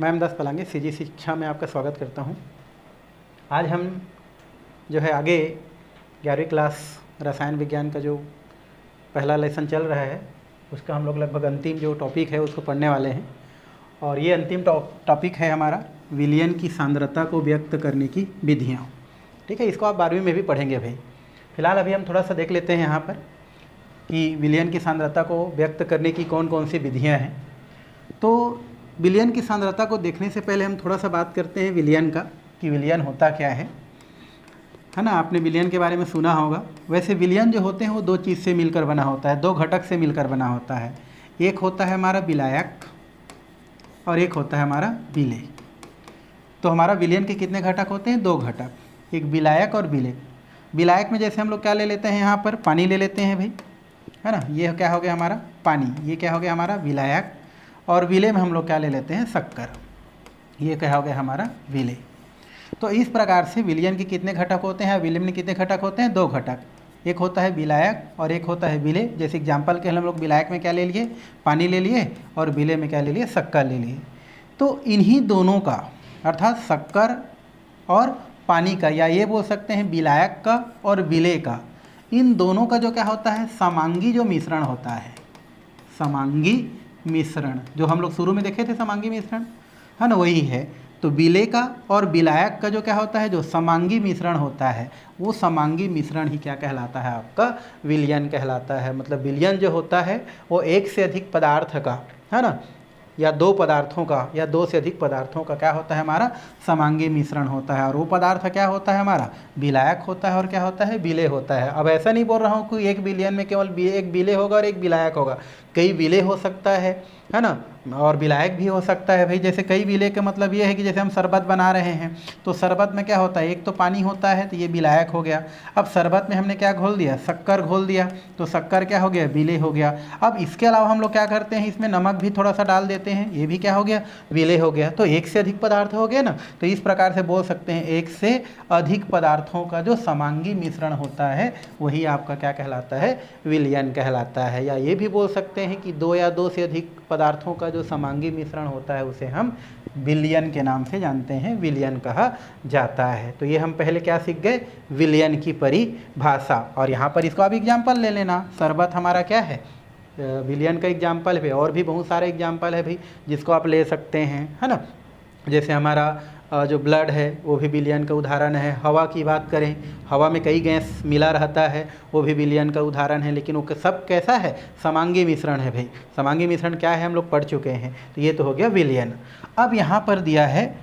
मैं अहमदास पलांगे सीजी शिक्षा में आपका स्वागत करता हूं। आज हम जो है आगे 11वीं क्लास रसायन विज्ञान का जो पहला लेसन चल रहा है उसका हम लोग लगभग अंतिम जो टॉपिक है उसको पढ़ने वाले हैं। और ये अंतिम टॉपिक है हमारा विलयन की सांद्रता को व्यक्त करने की विधियाँ। ठीक है, इसको आप 12वीं में भी पढ़ेंगे भाई। फिलहाल अभी हम थोड़ा सा देख लेते हैं यहाँ पर कि विलयन की सांद्रता को व्यक्त करने की कौन कौन सी विधियाँ हैं। तो विलयन की सांद्रता को देखने से पहले हम थोड़ा सा बात करते हैं विलयन का, कि विलयन होता क्या है ना। आपने विलयन के बारे में सुना होगा। वैसे विलयन जो होते हैं वो दो चीज़ से मिलकर बना होता है, दो घटक से मिलकर बना होता है। एक होता है हमारा विलायक और एक होता है हमारा विलेय। तो हमारा विलयन के कितने घटक होते हैं? दो घटक, एक विलायक और विलेय। विलायक में जैसे हम लोग क्या ले लेते हैं, यहाँ पर पानी ले लेते हैं भाई, है ना। ये क्या हो गया हमारा पानी, ये क्या हो गया हमारा विलायक। और विलेय में हम लोग क्या ले लेते हैं? शक्कर। ये क्या हो गया हमारा विलेय। तो इस प्रकार से विलयन के कितने घटक होते हैं, विलयन में कितने घटक होते हैं? दो घटक, एक होता है विलायक और एक होता है विलेय। जैसे एग्जाम्पल के हम लोग विलायक में क्या ले लिए? पानी ले लिए, और विलेय में क्या ले लिए? शक्कर ले लिए। तो इन्हीं दोनों का अर्थात शक्कर और पानी का, या ये बोल सकते हैं विलायक का और विलेय का, इन दोनों का जो क्या होता है? समांगी जो मिश्रण होता है, समांगी मिश्रण, जो हम लोग शुरू में देखे थे समांगी मिश्रण, है ना, वही है। तो विलेय का और विलायक का जो क्या होता है? जो समांगी मिश्रण होता है, वो समांगी मिश्रण ही क्या कहलाता है? आपका विलयन कहलाता है। मतलब विलयन जो होता है वो एक से अधिक पदार्थ का, है ना, या दो पदार्थों का या दो से अधिक पदार्थों का क्या होता है? हमारा समांगी मिश्रण होता है। और वो पदार्थ क्या होता है? हमारा विलायक होता है और क्या होता है? विलेय होता है। अब ऐसा नहीं बोल रहा हूँ कि एक विलयन में केवल एक विलेय होगा और एक विलायक होगा। कई विलेय हो सकता है ना, और विलायक भी हो सकता है भाई। जैसे कई विलेय का मतलब ये है कि जैसे हम शरबत बना रहे हैं तो शरबत में क्या होता है? एक तो पानी होता है, तो ये विलायक हो गया। अब शरबत में हमने क्या घोल दिया? शक्कर घोल दिया, तो शक्कर क्या हो गया? विलेय हो गया। अब इसके अलावा हम लोग क्या करते हैं? इसमें नमक भी थोड़ा सा डाल देते हैं, ये भी क्या हो गया? विलेय हो गया। तो एक से अधिक पदार्थ हो गया ना। तो इस प्रकार से बोल सकते हैं एक से अधिक पदार्थों का जो समांगी मिश्रण होता है वही आपका क्या कहलाता है? विलयन कहलाता है। या ये भी बोल सकते हैं कि दो या दो से अधिक पदार्थों का जो समांगी मिश्रण होता है उसे हम विलयन के नाम से जानते हैं, विलयन कहा जाता है। तो ये हम पहले क्या सीख गए? विलयन की परिभाषा। और यहाँ पर इसको आप एग्जाम्पल ले लेना। शरबत हमारा क्या है? विलयन का एग्जाम्पल है। और भी बहुत सारे एग्जाम्पल है भाई जिसको आप ले सकते हैं, है ना। जैसे हमारा जो ब्लड है वो भी विलयन का उदाहरण है। हवा की बात करें, हवा में कई गैस मिला रहता है, वो भी विलयन का उदाहरण है। लेकिन वो सब कैसा है? समांगी मिश्रण है भाई। समांगी मिश्रण क्या है? हम लोग पढ़ चुके हैं। तो ये तो हो गया विलयन। अब यहाँ पर दिया है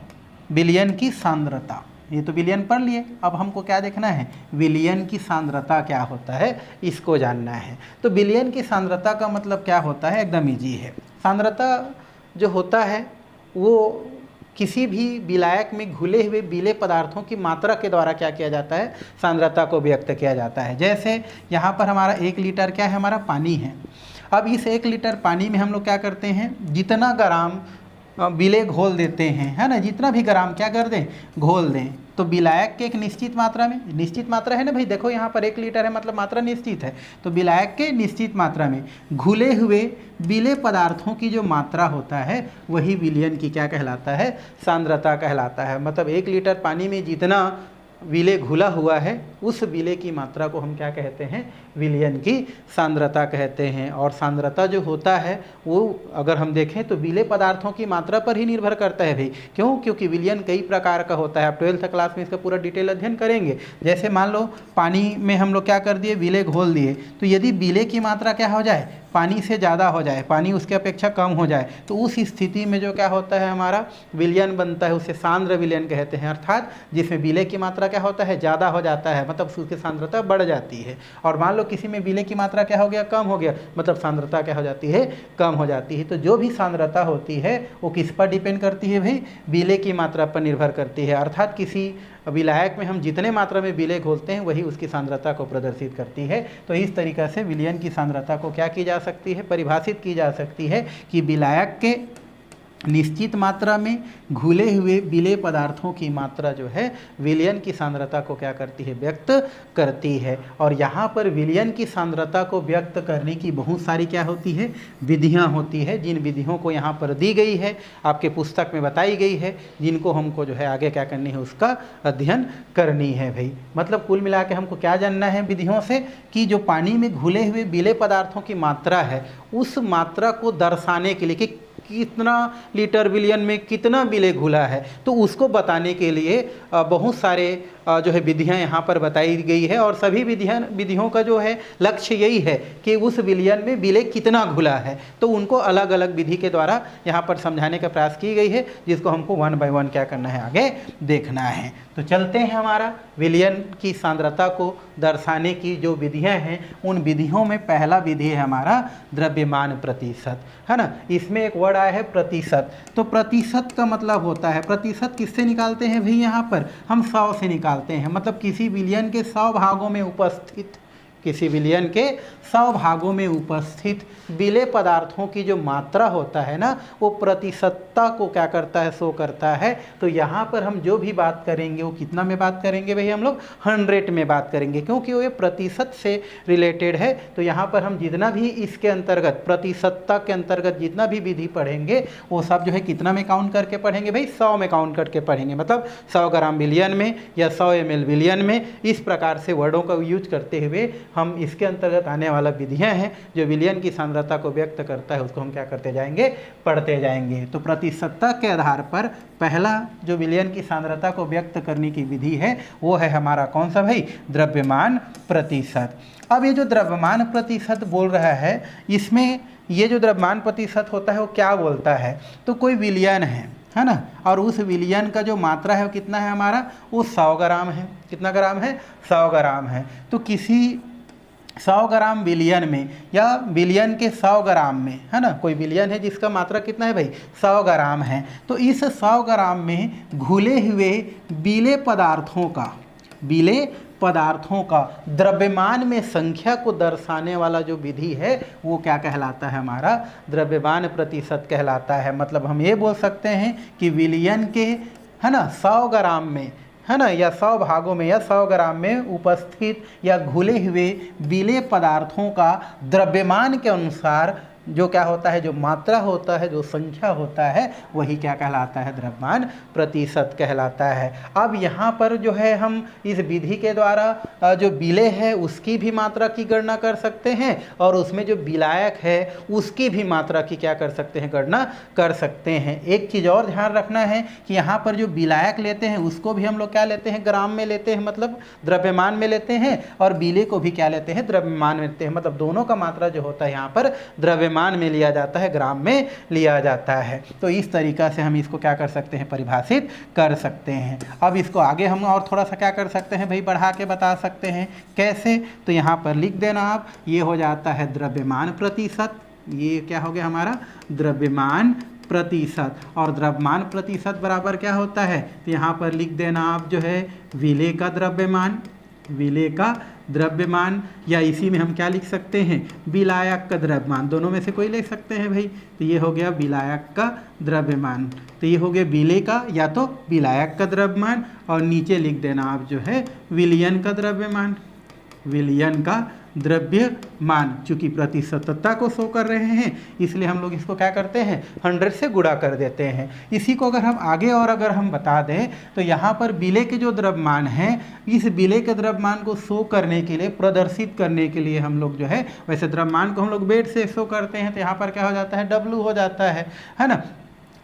विलयन की सांद्रता। ये तो विलयन पढ़ लिए, अब हमको क्या देखना है? विलयन की सांद्रता क्या होता है इसको जानना है। तो विलयन की सांद्रता का मतलब क्या होता है? एकदम ईजी है। सांद्रता जो होता है वो किसी भी विलायक में घुले हुए विलेय पदार्थों की मात्रा के द्वारा क्या किया जाता है? सांद्रता को व्यक्त किया जाता है। जैसे यहाँ पर हमारा 1 लीटर क्या है? हमारा पानी है। अब इस 1 लीटर पानी में हम लोग क्या करते हैं? जितना ग्राम विलेय घोल देते हैं, है ना, जितना भी ग्राम क्या कर दें? घोल दें। तो विलायक के एक निश्चित मात्रा में, निश्चित मात्रा है ना भाई, देखो यहाँ पर 1 लीटर है मतलब मात्रा निश्चित है। तो विलायक के निश्चित मात्रा में घुले हुए विलेय पदार्थों की जो मात्रा होता है वही विलयन की क्या कहलाता है? सांद्रता कहलाता है। मतलब 1 लीटर पानी में जितना विलेय घुला हुआ है उस विलेय की मात्रा को हम क्या कहते हैं? विलयन की सांद्रता कहते हैं। और सांद्रता जो होता है वो अगर हम देखें तो विलेय पदार्थों की मात्रा पर ही निर्भर करता है भाई। क्यों? क्योंकि विलयन कई प्रकार का होता है। आप 12th क्लास में इसका पूरा डिटेल अध्ययन करेंगे। जैसे मान लो पानी में हम लोग क्या कर दिए? विलेय घोल दिए। तो यदि विलेय की मात्रा क्या हो जाए? पानी से ज़्यादा हो जाए, पानी उसके अपेक्षा कम हो जाए, तो उस स्थिति में जो क्या होता है? हमारा विलयन बनता है, उसे सांद्र विलयन कहते हैं। अर्थात जिसमें विलेय की मात्रा क्या होता है? ज़्यादा हो जाता है, मतलब उसकी सांद्रता बढ़ जाती है। और मान लो किसी में विलेय की मात्रा क्या हो गया? कम हो गया, मतलब सांद्रता क्या हो जाती है? कम हो जाती है। तो जो भी सांद्रता होती है वो किस पर डिपेंड करती है भाई? विलेय की मात्रा पर निर्भर करती है। अर्थात किसी विलायक में हम जितने मात्रा में विलेय घोलते हैं वही उसकी सांद्रता को प्रदर्शित करती है। तो इस तरीक़े से विलयन की सांद्रता को क्या की जा सकती है? परिभाषित की जा सकती है कि विलायक के निश्चित मात्रा में घुले हुए विलेय पदार्थों की मात्रा जो है विलयन की सांद्रता को क्या करती है, व्यक्त करती है। और यहाँ पर विलयन की सांद्रता को व्यक्त करने की बहुत सारी क्या होती है, विधियाँ होती है, जिन विधियों को यहाँ पर दी गई है, आपके पुस्तक में बताई गई है, जिनको हमको जो है आगे क्या करनी है, उसका अध्ययन करनी है भाई। मतलब कुल मिला के हमको क्या जानना है विधियों से, कि जो पानी में घुले हुए विलेय पदार्थों की मात्रा है, उस मात्रा को दर्शाने के लिए कि कितना लीटर विलयन में कितना विलेय घुला है, तो उसको बताने के लिए बहुत सारे जो है विधियां यहाँ पर बताई गई है। और सभी विधियों का जो है लक्ष्य यही है कि उस विलयन में विलेय कितना घुला है, तो उनको अलग अलग विधि के द्वारा यहाँ पर समझाने का प्रयास की गई है, जिसको हमको 1 बाय 1 क्या करना है, आगे देखना है। तो चलते हैं, हमारा विलयन की सांद्रता को दर्शाने की जो विधियाँ हैं, उन विधियों में पहला विधि है हमारा द्रव्यमान प्रतिशत, है ना। इसमें एक वर्ड आया है प्रतिशत। तो प्रतिशत का मतलब होता है, प्रतिशत किससे निकालते हैं भाई, यहाँ पर हम 100 से निकालते हैं। मतलब किसी विलयन के 100 भागों में उपस्थित, किसी विलयन के 100 भागों में उपस्थित विलेय पदार्थों की जो मात्रा होता है ना, वो प्रतिशतता को क्या करता है, शो करता है। तो यहाँ पर हम जो भी बात करेंगे वो कितना में बात करेंगे भाई, हम लोग 100 में बात करेंगे, क्योंकि वो ये प्रतिशत से रिलेटेड है। तो यहाँ पर हम जितना भी इसके अंतर्गत, प्रतिशतता के अंतर्गत जितना भी विधि पढ़ेंगे, वो सब जो है कितना में काउंट करके पढ़ेंगे भाई, 100 में काउंट करके पढ़ेंगे। मतलब 100 ग्राम विलयन में या 100 ml विलयन में, इस प्रकार से वर्डों का यूज करते हुए हम इसके अंतर्गत आने वाला विधियां हैं जो विलयन की सांद्रता को व्यक्त करता है, उसको हम क्या करते जाएंगे, पढ़ते जाएंगे। तो प्रतिशतता के आधार पर पहला जो विलयन की सांद्रता को व्यक्त करने की विधि है, वो है हमारा कौन सा भाई, द्रव्यमान प्रतिशत। अब ये जो द्रव्यमान प्रतिशत बोल रहा है, इसमें ये जो द्रव्यमान प्रतिशत होता है वो क्या बोलता है, तो कोई विलयन है ना, और उस विलयन का जो मात्रा है वो कितना है हमारा, वो 100 ग्राम है। कितना ग्राम है, 100 ग्राम है। तो किसी 100 ग्राम विलयन में या विलयन के 100 ग्राम में, है ना, कोई विलयन है जिसका मात्रा कितना है भाई, 100 ग्राम है। तो इस 100 ग्राम में घुले हुए विलेय पदार्थों का द्रव्यमान में संख्या को दर्शाने वाला जो विधि है, वो क्या कहलाता है, हमारा द्रव्यमान प्रतिशत कहलाता है। मतलब हम ये बोल सकते हैं कि विलयन के, है ना, 100 ग्राम में, है ना, या 100 भागों में या 100 ग्राम में उपस्थित या घुले हुए विलेय पदार्थों का द्रव्यमान के अनुसार जो क्या होता है, जो मात्रा होता है, जो संख्या होता है, वही क्या कहलाता है, द्रव्यमान प्रतिशत कहलाता है। अब यहाँ पर जो है हम इस विधि के द्वारा जो विलेय है उसकी भी मात्रा की गणना कर सकते हैं, और उसमें जो विलायक है उसकी भी मात्रा की क्या कर सकते हैं, गणना कर सकते हैं। एक चीज़ और ध्यान रखना है कि यहाँ पर जो विलायक लेते हैं उसको भी हम लोग क्या लेते हैं, ग्राम में लेते हैं, मतलब द्रव्यमान में लेते हैं, और विलेय को भी क्या लेते हैं, द्रव्यमान में लेते हैं। मतलब दोनों का मात्रा जो होता है यहाँ पर द्रव्यमान में लिया जाता है, ग्राम में लिया जाता है। तो इस तरीका से हम इसको क्या कर सकते हैं, परिभाषित कर सकते हैं। अब इसको आगे हम और थोड़ा सा क्या कर सकते हैं भाई, बढ़ा के बता सकते हैं। कैसे, तो यहाँ पर लिख देना आप, ये हो जाता है द्रव्यमान प्रतिशत। ये क्या हो गया हमारा, द्रव्यमान प्रतिशत। और द्रव्यमान प्रतिशत बराबर क्या होता है, तो यहाँ पर लिख देना आप जो है विलेय का द्रव्यमान, विलेय का द्रव्यमान, या इसी में हम क्या लिख सकते हैं, विलायक का द्रव्यमान। दोनों में से कोई ले सकते हैं भाई। तो ये हो गया विलायक का द्रव्यमान, तो ये हो गया विलेय का या तो विलायक का द्रव्यमान, और नीचे लिख देना आप जो है विलयन का द्रव्यमान, विलयन का द्रव्यमान। चूँकि प्रतिशतता को शो कर रहे हैं, इसलिए हम लोग इसको क्या करते हैं, 100 से गुणा कर देते हैं। इसी को अगर हम आगे और अगर हम बता दें, तो यहाँ पर विलेय के जो द्रव्यमान है, इस विलेय के द्रव्यमान को शो करने के लिए, प्रदर्शित करने के लिए हम लोग जो है, वैसे द्रव्यमान को हम लोग वेट से शो करते हैं, तो यहाँ पर क्या हो जाता है, W हो जाता है ना।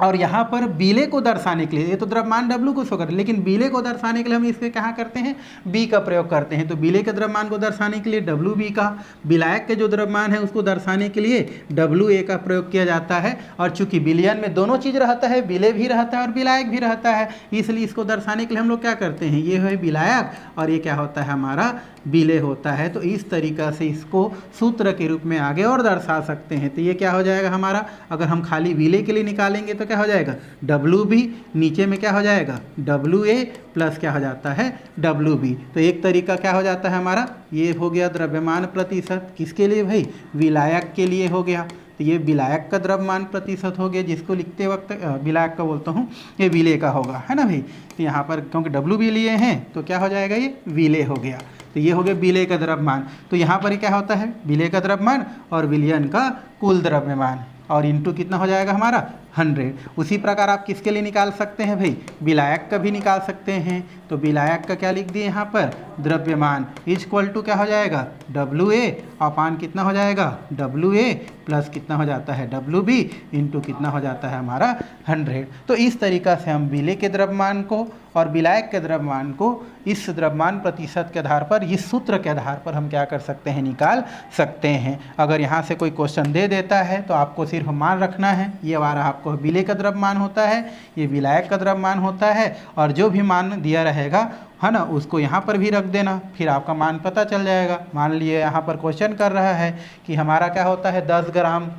और यहाँ पर विलेय को दर्शाने के लिए, ये तो द्रव्यमान W को शो करते हैं, लेकिन विलेय को दर्शाने के लिए हम इसके कहाँ करते हैं, B का प्रयोग करते हैं। तो विलेय के द्रव्यमान को दर्शाने के लिए WB का, विलायक के जो द्रव्यमान है उसको दर्शाने के लिए WA का प्रयोग किया जाता है। और चूंकि विलयन में दोनों चीज़ रहता है, विलेय भी रहता है और विलायक भी रहता है, इसलिए इसको दर्शाने के लिए हम लोग क्या करते हैं, ये है विलायक और ये क्या होता है, हमारा विलेय होता है। तो इस तरीका से इसको सूत्र के रूप में आगे और दर्शा सकते हैं। तो ये क्या हो जाएगा हमारा, अगर हम खाली विलेय के लिए निकालेंगे तो क्या हो जाएगा, WB, नीचे में क्या हो जाएगा, WA प्लस क्या हो जाता है, WB। तो एक तरीका क्या हो जाता है हमारा, ये हो गया द्रव्यमान प्रतिशत, किसके लिए भाई, विलायक के लिए हो गया। तो ये विलायक का द्रव्यमान प्रतिशत हो गया, जिसको लिखते वक्त विलायक का बोलता हूँ, ये विलेय का होगा, है ना भाई। तो यहाँ पर क्योंकि डब्ल्यू भी लिए हैं तो क्या हो जाएगा, ये विलेय हो गया। तो ये हो गया विलेय का द्रव्यमान। तो यहाँ पर क्या होता है, विलेय का द्रव्यमान और विलयन का कुल द्रव्यमान, और इंटू कितना हो जाएगा हमारा 100। उसी प्रकार आप किसके लिए निकाल सकते हैं भाई, विलायक का भी निकाल सकते हैं। तो विलायक का क्या लिख दिए यहाँ पर, द्रव्यमान इक्वल टू क्या हो जाएगा, WA अपान कितना हो जाएगा, WA प्लस कितना हो जाता है, WB इंटू कितना हो जाता है हमारा 100। तो इस तरीक़ा से हम विलेय के द्रव्यमान को और विलायक के द्रव्यमान को इस द्रव्यमान प्रतिशत के आधार पर, इस सूत्र के आधार पर हम क्या कर सकते हैं, निकाल सकते हैं। अगर यहाँ से कोई क्वेश्चन दे देता है तो आपको सिर्फ मान रखना है, ये हमारा आपको विलेय का द्रव्यमान होता है, ये विलायक का द्रव्यमान होता है, और जो भी मान दिया रहेगा है ना, उसको यहाँ पर भी रख देना, फिर आपका मान पता चल जाएगा। मान लिए यहाँ पर क्वेश्चन कर रहा है कि हमारा क्या होता है 10 ग्राम,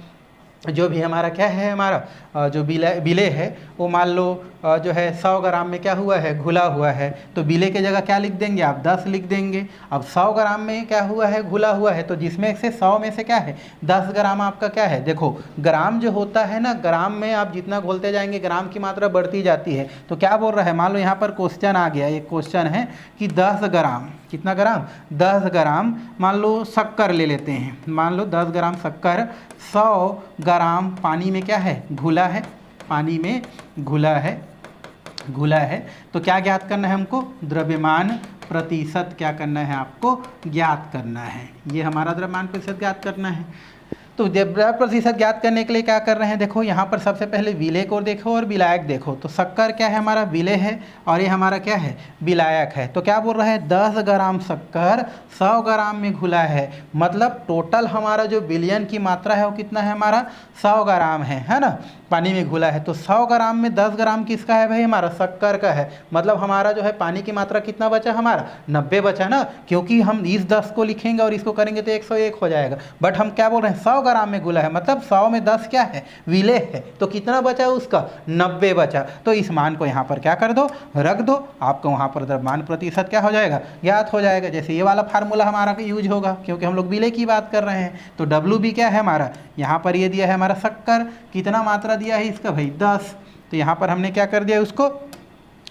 जो भी हमारा क्या है, हमारा जो विलेय है वो मान लो जो है 100 ग्राम में क्या हुआ है, घुला हुआ है। तो विलेय के जगह क्या लिख देंगे आप, 10 लिख देंगे। अब 100 ग्राम में क्या हुआ है, घुला हुआ है, तो जिसमें से 100 में से क्या है 10 ग्राम आपका क्या है, देखो ग्राम जो होता है ना, ग्राम में आप जितना घोलते जाएंगे ग्राम की मात्रा बढ़ती जाती है। तो क्या बोल रहा है, मान लो यहाँ पर क्वेश्चन आ गया, एक क्वेश्चन है कि 10 ग्राम, कितना ग्राम, 10 ग्राम मान लो शक्कर ले लेते हैं, मान लो 10 ग्राम शक्कर 100 ग्राम पानी में क्या है, घुला है, पानी में घुला है। तो क्या ज्ञात करना है हमको, द्रव्यमान प्रतिशत क्या करना है आपको, ज्ञात करना है। ये हमारा द्रव्यमान प्रतिशत ज्ञात करना है। तो द्रव्यमान प्रतिशत ज्ञात करने के लिए क्या कर रहे हैं, देखो यहाँ पर सबसे पहले विलेय को देखो और विलायक देखो। तो शक्कर क्या है हमारा, विलेय है, और ये हमारा क्या है, विलायक है। तो क्या बोल रहा है, 10 ग्राम शक्कर 100 ग्राम में घुला है, मतलब टोटल हमारा जो विलयन की मात्रा है वो कितना है हमारा 100 ग्राम है ना, पानी में घुला है। तो 100 ग्राम में 10 ग्राम किसका है भाई, हमारा शक्कर का है। मतलब हमारा जो है पानी की मात्रा कितना बचा हमारा, 90 बचा ना, क्योंकि हम इस 10 को लिखेंगे और इसको करेंगे तो 101 हो जाएगा। बट हम क्या बोल रहे हैं, 100 ग्राम में घुला है, मतलब 100 में 10 क्या है, विलेय है। तो कितना बचा उसका, 90 बचा। तो इस मान को यहाँ पर क्या कर दो, रख दो, आपको वहाँ पर द्रव्यमान प्रतिशत क्या हो जाएगा, ज्ञात हो जाएगा। जैसे ये वाला फार्मूला हमारा यूज होगा, क्योंकि हम लोग विलेय की बात कर रहे हैं। तो WB क्या है हमारा, यहाँ पर ये दिया है हमारा शक्कर, कितना मात्रा दिया है इसका भाई 10। तो यहाँ पर हमने क्या कर दिया, उसको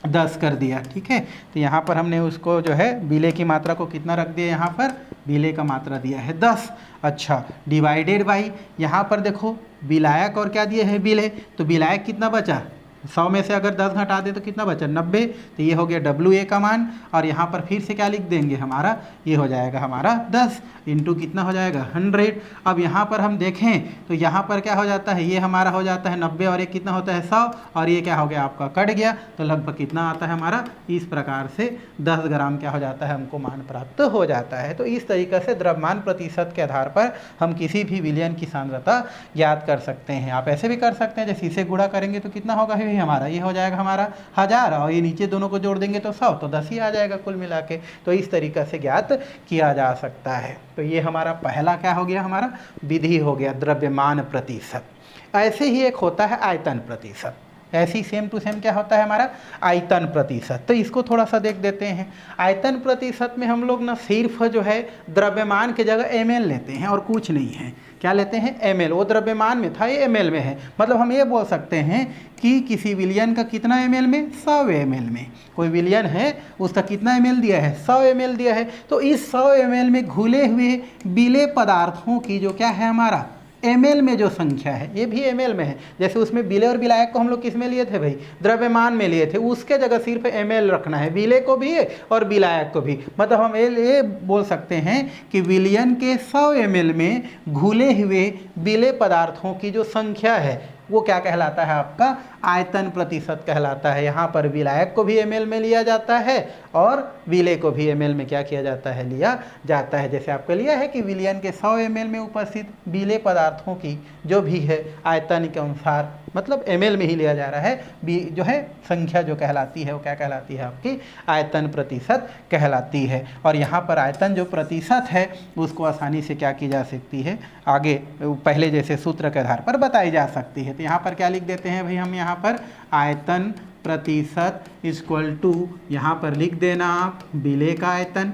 10 कर दिया, ठीक है। तो यहाँ पर हमने उसको जो है विलेय की मात्रा को कितना रख दिया, यहाँ पर विलेय का मात्रा दिया है 10। अच्छा, डिवाइडेड बाई, यहाँ पर देखो विलायक और क्या दिए है, विलेय। तो विलायक कितना बचा, 100 में से अगर 10 घटा दे तो कितना बचा, 90। तो ये हो गया WA का मान, और यहाँ पर फिर से क्या लिख देंगे हमारा, ये हो जाएगा हमारा 10 इंटू कितना हो जाएगा 100। अब यहाँ पर हम देखें तो यहाँ पर क्या हो जाता है, ये हमारा हो जाता है 90 और ये कितना होता है 100, और ये क्या हो गया आपका कट गया। तो लगभग कितना आता है हमारा, इस प्रकार से 10 ग्राम क्या हो जाता है, हमको मान प्राप्त हो जाता है। तो इस तरीके से द्रव्यमान प्रतिशत के आधार पर हम किसी भी विलयन की सांद्रता ज्ञात कर सकते हैं। आप ऐसे भी कर सकते हैं, जैसे इसे गुणा करेंगे तो कितना होगा हमारा, ये हो जाएगा हमारा 1000, और ये नीचे दोनों को जोड़ देंगे तो 100, तो 10 ही आ जाएगा कुल मिला के। तो इस तरीक़े से ज्ञात किया जा सकता है। तो ये हमारा पहला क्या हो गया, हमारा विधि हो गया द्रव्यमान प्रतिशत। ऐसे ही एक होता है आयतन प्रतिशत, ऐसी सेम टू सेम क्या होता है हमारा आयतन प्रतिशत। तो इसको थोड़ा सा देख देते हैं। आयतन प्रतिशत में हम लोग ना सिर्फ जो है द्रव्यमान की जगह ml लेते हैं और कुछ नहीं है। क्या लेते हैं, ml। वो द्रव्यमान में था, ये ml में है। मतलब हम ये बोल सकते हैं कि किसी विलयन का कितना ml में, 100 ml में। कोई विलयन है उसका कितना ml दिया है, 100 ml दिया है। तो इस 100 ml में घुले हुए विलेय पदार्थों की जो क्या है हमारा ml में जो संख्या है, ये भी ml में है। जैसे उसमें विलेय और विलायक को हम लोग किस में लिए थे भाई, द्रव्यमान में लिए थे, उसके जगह सिर्फ ml रखना है, विलेय को भी है और विलायक को भी। मतलब हम ये बोल सकते हैं कि विलयन के 100 ml में घुले हुए विलेय पदार्थों की जो संख्या है वो क्या कहलाता है, आपका आयतन प्रतिशत कहलाता है। यहाँ पर विलायक को भी ml में लिया जाता है और विलेय को भी ml में क्या किया जाता है, लिया जाता है। जैसे आपको लिया है कि विलयन के 100 ml में उपस्थित विलेय पदार्थों की जो भी है आयतन के अनुसार, मतलब ml में ही लिया जा रहा है, जो है संख्या जो कहलाती है वो क्या कहलाती है, आपकी आयतन प्रतिशत कहलाती है। और यहाँ पर आयतन जो प्रतिशत है उसको आसानी से क्या की जा सकती है, आगे पहले जैसे सूत्र के आधार पर बताई जा सकती है। तो यहाँ पर क्या लिख देते हैं भाई, हम यहाँ पर आयतन प्रतिशत इक्वल टू, यहाँ पर लिख देना आप विलेय का आयतन,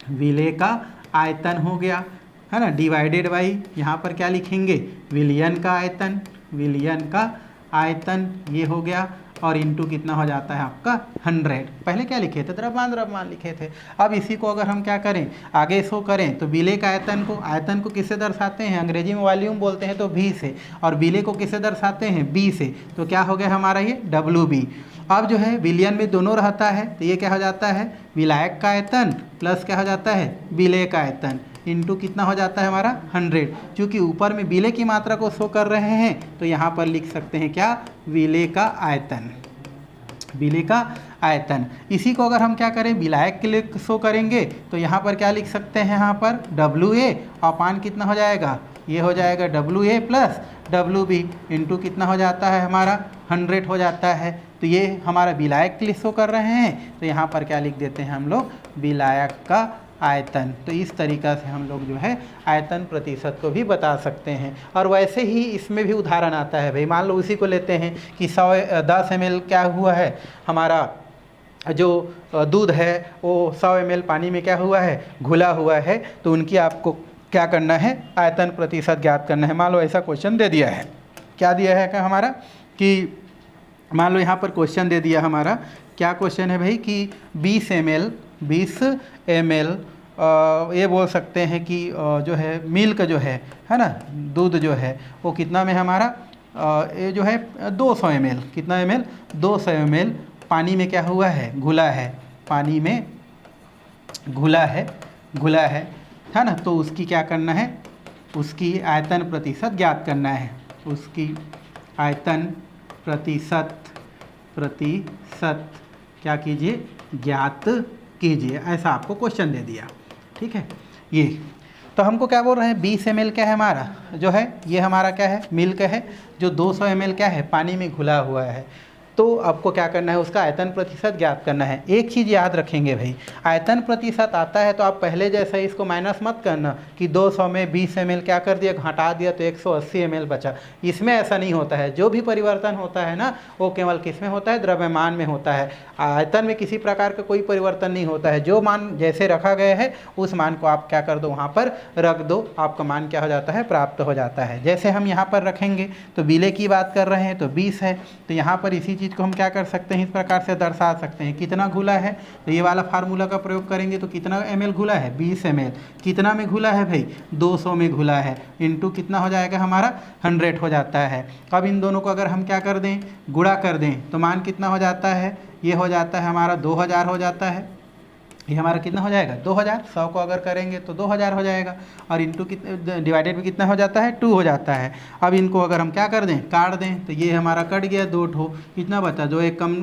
विलेय का आयतन हो गया है ना, डिवाइडेड बाई यहाँ पर क्या लिखेंगे, विलयन का आयतन, विलयन का आयतन ये हो गया, और इंटू कितना हो जाता है आपका 100। पहले क्या लिखे थे, द्रव्यमान लिखे थे। अब इसी को अगर हम क्या करें, आगे शो करें तो विलेय का आयतन को किससे दर्शाते हैं, अंग्रेजी में वॉल्यूम बोलते हैं तो V से, और विलेय को किससे दर्शाते हैं, B से। तो क्या हो गया हमारा ये WB। अब जो है विलयन में दोनों रहता है तो ये क्या हो जाता है, विलायक का आयतन प्लस क्या हो जाता है, विलेय का आयतन, इंटू कितना हो जाता है हमारा 100। क्योंकि ऊपर में विलेय की मात्रा को शो कर रहे हैं तो यहाँ पर लिख सकते हैं क्या, विलेय का आयतन, विलेय का आयतन। इसी को अगर हम क्या करें, विलायक के लिए शो करेंगे तो यहाँ पर क्या लिख सकते हैं, यहाँ पर WA अपान कितना हो जाएगा, ये हो जाएगा WA प्लस WB इंटू कितना हो जाता है हमारा 100 हो जाता है। तो ये हमारा विलायक के लिए शो कर रहे हैं तो यहाँ पर क्या लिख देते हैं हम लोग, विलायक का आयतन। तो इस तरीक़ा से हम लोग जो है आयतन प्रतिशत को भी बता सकते हैं। और वैसे ही इसमें भी उदाहरण आता है भाई, मान लो उसी को लेते हैं कि 10 ml क्या हुआ है, हमारा जो दूध है वो 100 ml पानी में क्या हुआ है, घुला हुआ है। तो उनकी आपको क्या करना है, आयतन प्रतिशत ज्ञात करना है। मान लो ऐसा क्वेश्चन दे दिया है, क्या दिया है क्या हमारा, कि मान लो यहाँ पर क्वेश्चन दे दिया हमारा, क्या क्वेश्चन है भाई कि 20 ml ये बोल सकते हैं कि जो है मिल्क जो है ना, दूध जो है वो कितना में हमारा, ये जो है 200 ml, कितना ml, 200 ml पानी में क्या हुआ है, घुला है, पानी में घुला है ना। तो उसकी क्या करना है, उसकी आयतन प्रतिशत ज्ञात करना है, उसकी आयतन प्रतिशत क्या कीजिए, ज्ञात कीजिए। ऐसा आपको क्वेश्चन दे दिया, ठीक है। ये तो हमको क्या बोल रहे हैं, 20 ml क्या है हमारा, जो है ये हमारा क्या है, मिल्क है, जो 200 ml क्या है, पानी में घुला हुआ है। तो आपको क्या करना है, उसका आयतन प्रतिशत ज्ञात करना है। एक चीज़ याद रखेंगे भाई, आयतन प्रतिशत आता है तो आप पहले जैसा इसको माइनस मत करना कि 200 में 20 ml क्या कर दिया, घटा दिया तो 180 ml बचा। इसमें ऐसा नहीं होता है। जो भी परिवर्तन होता है ना, वो केवल किस में होता है, द्रव्यमान में होता है। आयतन में किसी प्रकार का कोई परिवर्तन नहीं होता है। जो मान जैसे रखा गया है उस मान को आप क्या कर दो, वहाँ पर रख दो, आपका मान क्या हो जाता है, प्राप्त हो जाता है। जैसे हम यहाँ पर रखेंगे तो विलेय की बात कर रहे हैं तो 20 है, तो यहाँ पर इसी को हम क्या कर सकते हैं, इस प्रकार से दर्शा सकते हैं। कितना घुला है, तो ये वाला फार्मूला का प्रयोग करेंगे तो कितना ml घुला है, 20 ml। कितना में घुला है भाई, 200 में घुला है, इंटू कितना हो जाएगा हमारा 100 हो जाता है। अब इन दोनों को अगर हम क्या कर दें, गुणा कर दें तो मान कितना हो जाता है, ये हो जाता है हमारा 2000 हो जाता है। ये हमारा कितना हो जाएगा, 2000। 100 को अगर करेंगे तो 2000 हो जाएगा, और इंटू कितना डिवाइडेड में कितना हो जाता है, 2 हो जाता है। अब इनको अगर हम क्या कर दें, काट दें तो ये हमारा कट गया, 2 ठो, कितना बचा, जो एक कम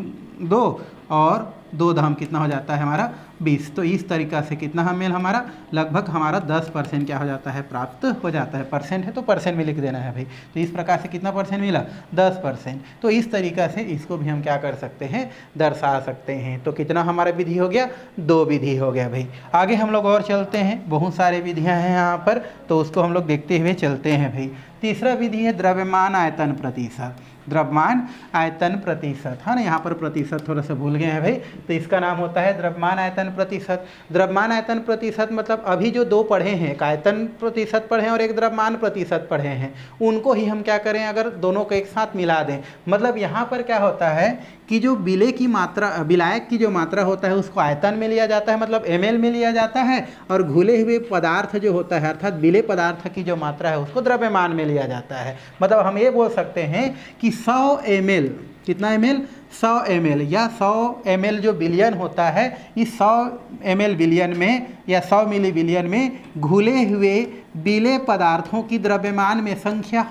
2 और 2 दहम कितना हो जाता है हमारा 20। तो इस तरीक़ा से कितना हमें हमारा लगभग हमारा 10% क्या हो जाता है, प्राप्त हो जाता है। परसेंट है तो परसेंट में लिख देना है भाई। तो इस प्रकार से कितना परसेंट मिला, 10%। तो इस तरीक़ा से इसको भी हम क्या कर सकते हैं, दर्शा सकते हैं। तो कितना हमारा विधि हो गया, 2 विधि हो गया भाई। आगे हम लोग और चलते हैं, बहुत सारे विधियाँ हैं यहाँ पर, तो उसको हम लोग देखते हुए चलते हैं भाई। तीसरा विधि है द्रव्यमान आयतन प्रतिशत। द्रव्यमान आयतन प्रतिशत, है ना, यहाँ पर प्रतिशत थोड़ा सा भूल गए हैं भाई, तो इसका नाम होता है द्रव्यमान आयतन प्रतिशत। द्रव्यमान आयतन प्रतिशत मतलब अभी जो 2 पढ़े हैं, एक आयतन प्रतिशत पढ़े हैं और एक द्रव्यमान प्रतिशत पढ़े हैं, उनको ही हम क्या करें, अगर दोनों को एक साथ मिला दें। मतलब यहाँ पर क्या होता है कि जो विलेय की मात्रा, विलायक की जो मात्रा होता है उसको आयतन में लिया जाता है, मतलब ml में लिया जाता है, और घुले हुए पदार्थ जो होता है अर्थात विलेय पदार्थ की जो मात्रा है उसको द्रव्यमान में लिया जाता है। मतलब हम ये बोल सकते हैं कि 100 ml, कितना ml, 100 ml या 100 ml जो विलयन होता है, इस 100 ml विलयन में या 100 मिली विलयन में घुले हुए विलेय पदार्थों की द्रव्यमान में संख्या,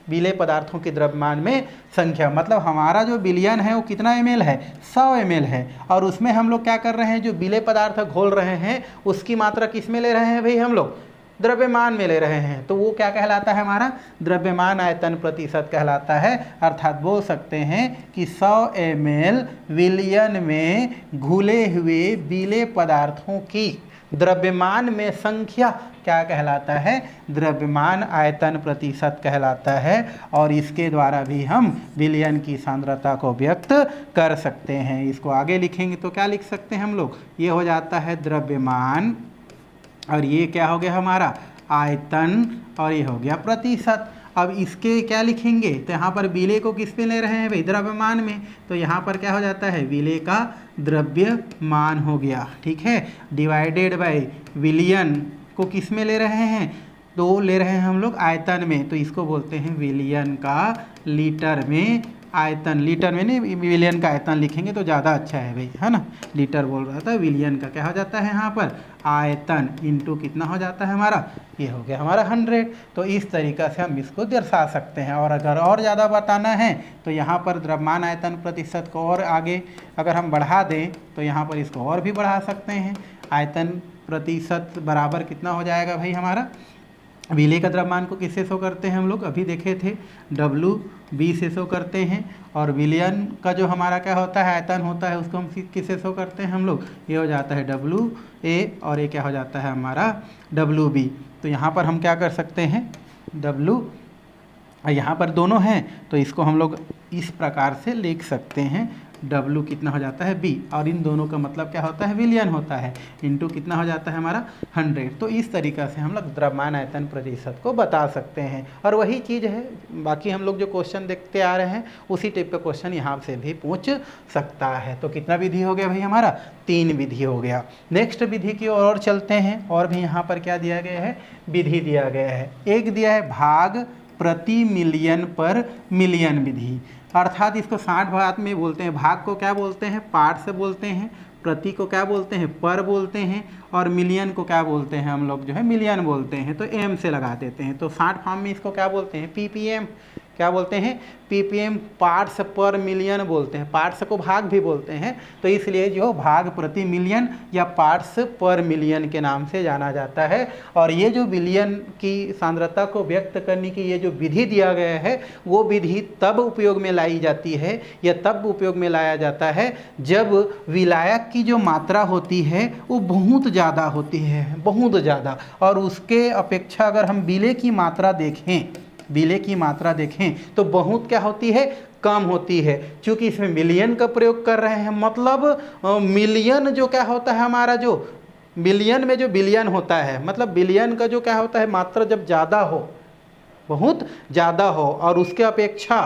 विलेय पदार्थों की द्रव्यमान में संख्या, मतलब हमारा जो विलयन है वो कितना ml है, 100 ml है, और उसमें हम लोग क्या कर रहे हैं, जो विलेय पदार्थ घोल रहे हैं उसकी मात्रा किस में ले रहे हैं भाई, हम लोग द्रव्यमान में ले रहे हैं। तो वो क्या कहलाता है, हमारा द्रव्यमान आयतन प्रतिशत कहलाता है। अर्थात बोल सकते हैं कि 100 ml विलयन में घुले हुए विलेय पदार्थों की द्रव्यमान में संख्या क्या कहलाता है, द्रव्यमान आयतन प्रतिशत कहलाता है। और इसके द्वारा भी हम विलयन की सांद्रता को व्यक्त कर सकते हैं। इसको आगे लिखेंगे तो क्या लिख सकते हैं हम लोग, ये हो जाता है द्रव्यमान, और ये क्या हो गया हमारा आयतन और ये हो गया प्रतिशत। अब इसके क्या लिखेंगे, तो यहाँ पर विलेय को किस पे ले रहे हैं भाई, द्रव्यमान में, तो यहाँ पर क्या हो जाता है, विलेय का द्रव्यमान हो गया, ठीक है, डिवाइडेड बाय विलियन को किस में ले रहे हैं, तो ले रहे हैं हम लोग आयतन में, तो इसको बोलते हैं विलियन का लीटर में आयतन। लीटर में नहीं, विलियन का आयतन लिखेंगे तो ज़्यादा अच्छा है भाई, है ना, लीटर बोल रहा था, विलियन का क्या हो जाता है यहाँ पर आयतन इंटू कितना हो जाता है हमारा, ये हो गया हमारा 100। तो इस तरीक़ा से हम इसको दर्शा सकते हैं। और अगर और ज़्यादा बताना है तो यहाँ पर द्रव्यमान आयतन प्रतिशत को और आगे अगर हम बढ़ा दें तो यहाँ पर इसको और भी बढ़ा सकते हैं। आयतन प्रतिशत बराबर कितना हो जाएगा भाई हमारा, विलेय का द्रव्यमान को किससे शो करते हैं हम लोग, अभी देखे थे WB से शो करते हैं, और विलियन का जो हमारा क्या होता है आयतन होता है उसको हम किससे शो करते हैं हम लोग, ये हो जाता है WA और ये क्या हो जाता है हमारा WB। तो यहाँ पर हम क्या कर सकते हैं, यहाँ पर दोनों हैं तो इसको हम लोग इस प्रकार से लिख सकते हैं, W कितना हो जाता है B, और इन दोनों का मतलब क्या होता है, विलियन होता है, इंटू कितना हो जाता है हमारा 100। तो इस तरीक़ा से हम लोग द्रव्यमान आयतन प्रतिशत को बता सकते हैं। और वही चीज़ है, बाकी हम लोग जो क्वेश्चन देखते आ रहे हैं उसी टाइप का क्वेश्चन यहाँ से भी पूछ सकता है। तो कितना विधि हो गया भाई हमारा, 3 विधि हो गया। नेक्स्ट विधि की ओर चलते हैं, और भी यहाँ पर क्या दिया गया है, विधि दिया गया है। एक दिया है भाग प्रति मिलियन पर मिलियन विधि, अर्थात इसको 60 भाग में बोलते हैं। भाग को क्या बोलते हैं, पार्ट से बोलते हैं, प्रति को क्या बोलते हैं, पर बोलते हैं, और मिलियन को क्या बोलते हैं हम लोग जो है मिलियन बोलते हैं, तो एम से लगा देते हैं। तो 60 फॉर्म में इसको क्या बोलते हैं, PPM, क्या बोलते हैं, PPM, पार्ट्स पर मिलियन बोलते हैं, पार्ट्स को भाग भी बोलते हैं, तो इसलिए जो भाग प्रति मिलियन या पार्ट्स पर मिलियन के नाम से जाना जाता है। और ये जो विलियन की सांद्रता को व्यक्त करने की ये जो विधि दिया गया है वो विधि तब उपयोग में लाई जाती है या तब उपयोग में लाया जाता है जब विलायक की जो मात्रा होती है वो बहुत ज़्यादा होती है, बहुत ज़्यादा, और उसके अपेक्षा अगर हम विलेय की मात्रा देखें, विलेय की मात्रा देखें तो बहुत क्या होती है, कम होती है। क्योंकि इसमें मिलियन का प्रयोग कर रहे हैं, मतलब मिलियन जो क्या होता है हमारा, जो मिलियन में जो बिलियन होता है, मतलब बिलियन का जो क्या होता है मात्रा जब ज़्यादा हो, बहुत ज़्यादा हो, और उसके अपेक्षा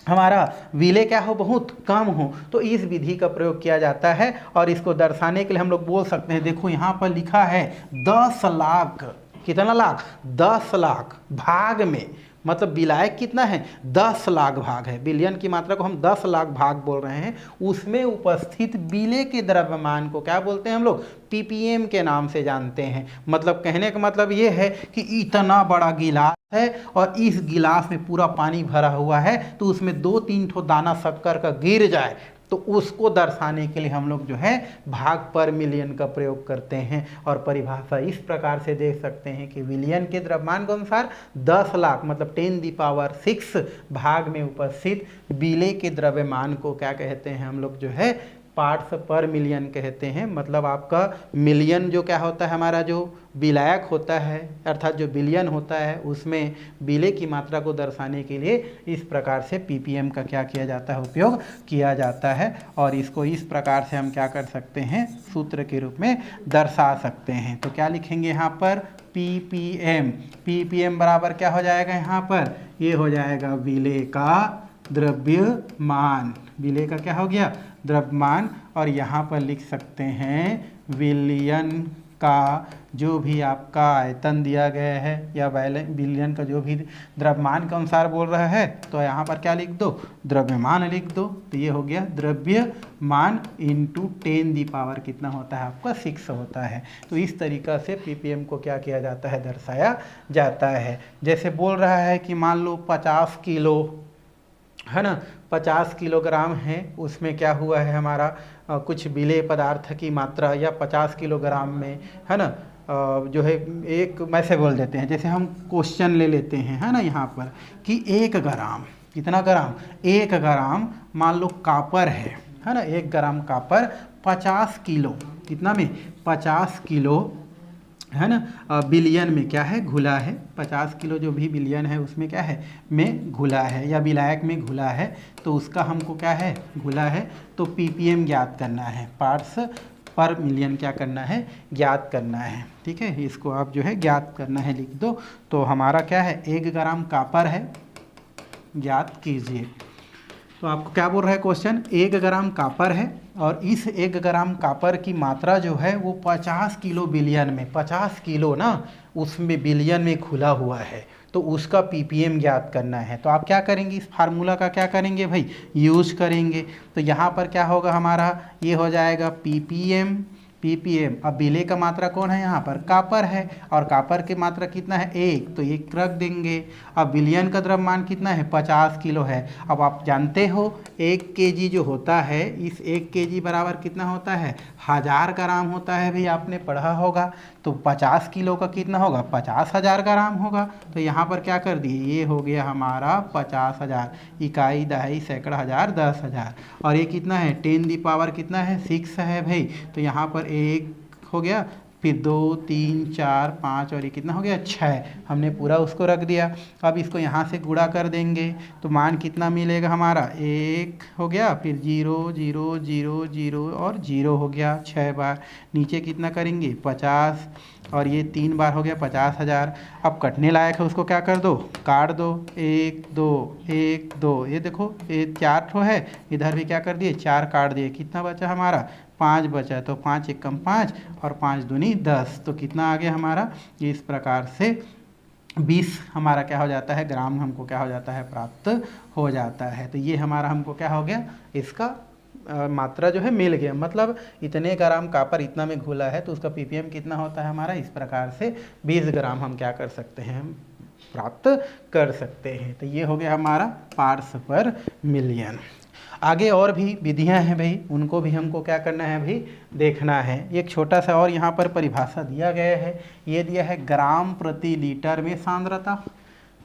हमारा विलेय क्या हो, बहुत कम हो, तो इस विधि का प्रयोग किया जाता है। और इसको दर्शाने के लिए हम लोग बोल सकते हैं, देखो यहाँ पर लिखा है 10 लाख, कितना लाख, 10 लाख भाग में, मतलब विलायक कितना है, 10 लाख भाग है, बिलियन की मात्रा को हम 10 लाख भाग बोल रहे हैं, उसमें उपस्थित विलेय के द्रव्यमान को क्या बोलते हैं हम लोग, PPM के नाम से जानते हैं। मतलब कहने का मतलब ये है कि इतना बड़ा गिलास है और इस गिलास में पूरा पानी भरा हुआ है, तो उसमें 2-3 ठो दाना शक्कर का गिर जाए तो उसको दर्शाने के लिए हम लोग जो है भाग पर मिलियन का प्रयोग करते हैं। और परिभाषा इस प्रकार से देख सकते हैं कि विलियन के द्रव्यमान के अनुसार 10 लाख मतलब 10⁶ भाग में उपस्थित विलेय के द्रव्यमान को क्या कहते हैं हम लोग जो है पार्ट्स पर मिलियन कहते हैं। मतलब आपका मिलियन जो क्या होता है हमारा जो विलायक होता है अर्थात जो बिलियन होता है उसमें विलेय की मात्रा को दर्शाने के लिए इस प्रकार से PPM का क्या किया जाता है उपयोग किया जाता है। और इसको इस प्रकार से हम क्या कर सकते हैं सूत्र के रूप में दर्शा सकते हैं। तो क्या लिखेंगे यहाँ पर PPM बराबर क्या हो जाएगा यहाँ पर ये हो जाएगा विलेय का द्रव्यमान। विलेय का क्या हो गया द्रव्यमान। और यहाँ पर लिख सकते हैं विलियन का जो भी आपका आयतन दिया गया है या विलियन का जो भी द्रव्यमान के अनुसार बोल रहा है तो यहाँ पर क्या लिख दो द्रव्यमान लिख दो। तो ये हो गया द्रव्यमान इंटू 10⁻, कितना होता है आपका 6 होता है। तो इस तरीक़ा से PPM को क्या किया जाता है दर्शाया जाता है। जैसे बोल रहा है कि मान लो 50 किलो है ना 50 किलोग्राम है उसमें क्या हुआ है हमारा कुछ विलेय पदार्थ की मात्रा या 50 किलोग्राम में है ना जो है एक वैसे बोल देते हैं जैसे हम क्वेश्चन ले लेते हैं है ना यहाँ पर कि 1 ग्राम कितना ग्राम 1 ग्राम मान लो कापर है ना 1 ग्राम कापर 50 किलो कितना में 50 किलो है ना बिलियन में क्या है घुला है 50 किलो जो भी बिलियन है उसमें क्या है में घुला है या विलायक में घुला है तो उसका हमको क्या है घुला है। तो PPM ज्ञात करना है पार्ट्स पर मिलियन क्या करना है, ज्ञात करना है। ठीक है, इसको आप जो है ज्ञात करना है, लिख दो। तो हमारा क्या है, 1 ग्राम कॉपर है, ज्ञात कीजिए। तो आपको क्या बोल रहा है क्वेश्चन, 1 ग्राम कॉपर है और इस 1 ग्राम कॉपर की मात्रा जो है वो 50 किलो बिलियन में, 50 किलो ना उसमें बिलियन में खुला हुआ है, तो उसका ppm ज्ञात करना है। तो आप क्या करेंगे, इस फार्मूला का क्या करेंगे भाई, यूज करेंगे। तो यहाँ पर क्या होगा हमारा, ये हो जाएगा ppm। अब बिले का मात्रा कौन है, यहाँ पर कॉपर है, और कॉपर की मात्रा कितना है, 1, तो 1 रख देंगे। अब बिलियन का द्रव्यमान कितना है, 50 किलो है। अब आप जानते हो 1 kg जो होता है, इस 1 kg बराबर कितना होता है, 1000 ग्राम होता है भाई, आपने पढ़ा होगा। तो 50 किलो का कितना होगा, 50,000 ग्राम होगा। तो यहाँ पर क्या कर दिए, ये हो गया हमारा 50,000, इकाई, दहाई, सैकड़ा, हज़ार, 10,000, और ये कितना है, 10 दी पावर कितना है, 6 है भाई। तो यहाँ पर 1 हो गया, फिर 2, 3, 4, 5 और ये कितना हो गया, 6। हमने पूरा उसको रख दिया। अब इसको यहाँ से गुणा कर देंगे तो मान कितना मिलेगा हमारा, 1 हो गया, फिर 0, 0, 0, 0 और 0 हो गया 6 बार। नीचे कितना करेंगे, 50, और ये 3 बार हो गया 50,000। अब कटने लायक है, उसको क्या कर दो, काट दो। 1, 2, 1, 2, ये देखो ये 4 ठो है, इधर भी क्या कर दिए, 4 काट दिए। कितना बचा हमारा, 5 बचा। तो 5 एकम 5 और 5 दूनी 10, तो कितना आ गया हमारा, इस प्रकार से 20 हमारा क्या हो जाता है, ग्राम हमको क्या हो जाता है, प्राप्त हो जाता है। तो ये हमारा हमको क्या हो गया, इसका मात्रा जो है मिल गया। मतलब इतने ग्राम कॉपर इतना में घुला है, तो उसका ppm कितना होता है हमारा, इस प्रकार से 20 ग्राम हम क्या कर सकते हैं, प्राप्त कर सकते हैं। तो ये हो गया हमारा पार्ट्स पर मिलियन। आगे और भी विधियां हैं भाई, उनको भी हमको क्या करना है भाई, देखना है। एक छोटा सा और यहाँ पर परिभाषा दिया गया है, ये दिया है ग्राम प्रति लीटर में सांद्रता।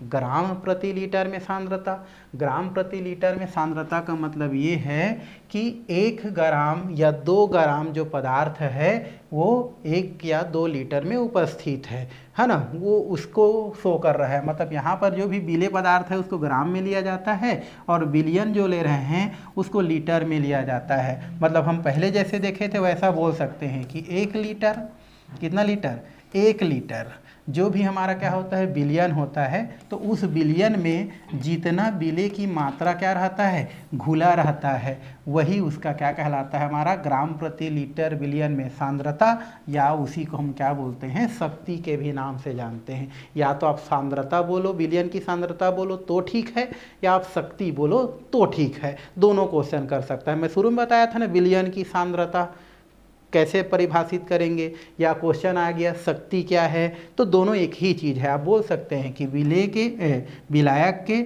ग्राम प्रति लीटर में सांद्रता, ग्राम प्रति लीटर में सांद्रता का मतलब ये है कि 1 ग्राम या 2 ग्राम जो पदार्थ है वो 1 या 2 लीटर में उपस्थित है ना, वो उसको शो कर रहा है। मतलब यहाँ पर जो भी बिले पदार्थ है उसको ग्राम में लिया जाता है, और बिलियन जो ले रहे हैं उसको लीटर में लिया जाता है। मतलब हम पहले जैसे देखे थे वैसा बोल सकते हैं कि 1 लीटर, कितना लीटर, 1 लीटर जो भी हमारा क्या होता है, बिलियन होता है, तो उस बिलियन में जितना बिले की मात्रा क्या रहता है, घुला रहता है, वही उसका क्या कहलाता है, हमारा ग्राम प्रति लीटर बिलियन में सांद्रता, या उसी को हम क्या बोलते हैं, शक्ति के भी नाम से जानते हैं। या तो आप सांद्रता बोलो, बिलियन की सांद्रता बोलो तो ठीक है, या आप शक्ति बोलो तो ठीक है, दोनों क्वेश्चन कर सकता है। मैं शुरू में बताया था ना, बिलियन की सांद्रता कैसे परिभाषित करेंगे, या क्वेश्चन आ गया शक्ति क्या है, तो दोनों एक ही चीज़ है। आप बोल सकते हैं कि विलायक के